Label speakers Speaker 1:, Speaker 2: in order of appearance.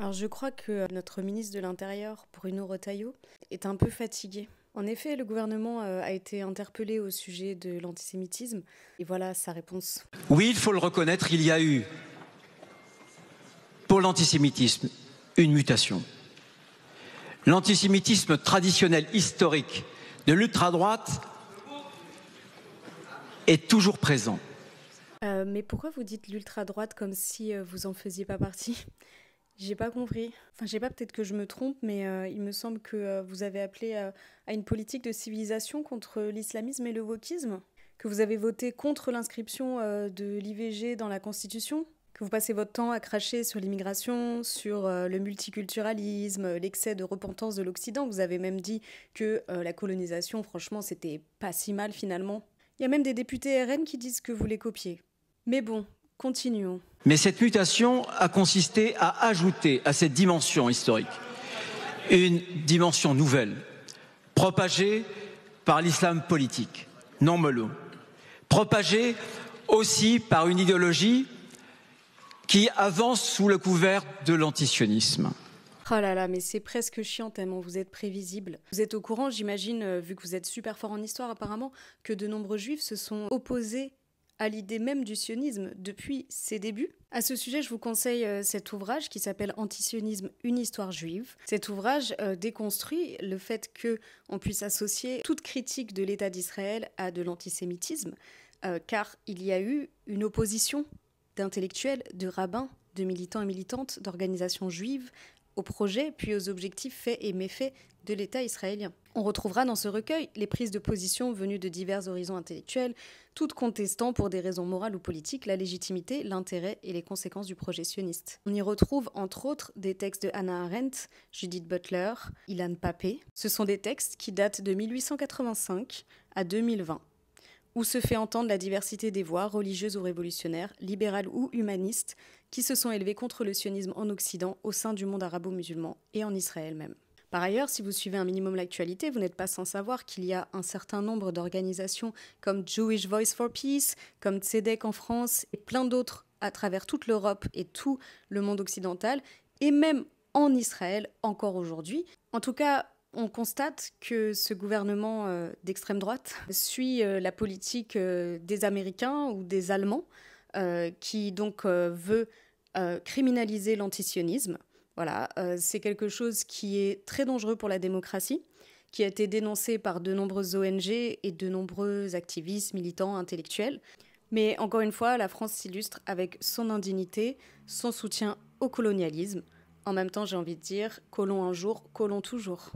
Speaker 1: Alors je crois que notre ministre de l'Intérieur, Bruno Retailleau, est un peu fatigué. En effet, le gouvernement a été interpellé au sujet de l'antisémitisme, et voilà sa réponse.
Speaker 2: Oui, il faut le reconnaître, il y a eu, pour l'antisémitisme, une mutation. L'antisémitisme traditionnel, historique, de l'ultra-droite est toujours présent.
Speaker 1: Mais pourquoi vous dites l'ultra-droite comme si vous en faisiez pas partie? J'ai pas compris. Enfin, je sais pas, peut-être que je me trompe, mais il me semble que vous avez appelé à une politique de civilisation contre l'islamisme et le wokisme, que vous avez voté contre l'inscription de l'IVG dans la Constitution, que vous passez votre temps à cracher sur l'immigration, sur le multiculturalisme, l'excès de repentance de l'Occident. Vous avez même dit que la colonisation, franchement, c'était pas si mal finalement. Il y a même des députés RN qui disent que vous les copiez. Mais bon, continuons.
Speaker 2: Mais cette mutation a consisté à ajouter à cette dimension historique une dimension nouvelle, propagée par l'islam politique, non mollo, propagée aussi par une idéologie qui avance sous le couvert de l'antisionisme.
Speaker 1: Oh là là, mais c'est presque chiant tellement vous êtes prévisible. Vous êtes au courant, j'imagine, vu que vous êtes super fort en histoire apparemment, que de nombreux juifs se sont opposés à l'idée même du sionisme depuis ses débuts. À ce sujet, je vous conseille cet ouvrage qui s'appelle Antisionisme, une histoire juive. Cet ouvrage déconstruit le fait qu'on puisse associer toute critique de l'État d'Israël à de l'antisémitisme, car il y a eu une opposition d'intellectuels, de rabbins, de militants et militantes, d'organisations juives au projet, puis aux objectifs faits et méfaits de l'État israélien. On retrouvera dans ce recueil les prises de position venues de divers horizons intellectuels, toutes contestant pour des raisons morales ou politiques la légitimité, l'intérêt et les conséquences du projet sioniste. On y retrouve entre autres des textes de Hannah Arendt, Judith Butler, Ilan Pappé. Ce sont des textes qui datent de 1885 à 2020, où se fait entendre la diversité des voix, religieuses ou révolutionnaires, libérales ou humanistes, qui se sont élevées contre le sionisme en Occident, au sein du monde arabo-musulman et en Israël même. Par ailleurs, si vous suivez un minimum l'actualité, vous n'êtes pas sans savoir qu'il y a un certain nombre d'organisations comme Jewish Voice for Peace, comme Tzedek en France, et plein d'autres à travers toute l'Europe et tout le monde occidental, et même en Israël encore aujourd'hui. En tout cas, on constate que ce gouvernement d'extrême droite suit la politique des Américains ou des Allemands, qui donc veut criminaliser l'antisionisme. Voilà, c'est quelque chose qui est très dangereux pour la démocratie, qui a été dénoncé par de nombreuses ONG et de nombreux activistes, militants, intellectuels. Mais encore une fois, la France s'illustre avec son indignité, son soutien au colonialisme. En même temps, j'ai envie de dire, colons un jour, colons toujours.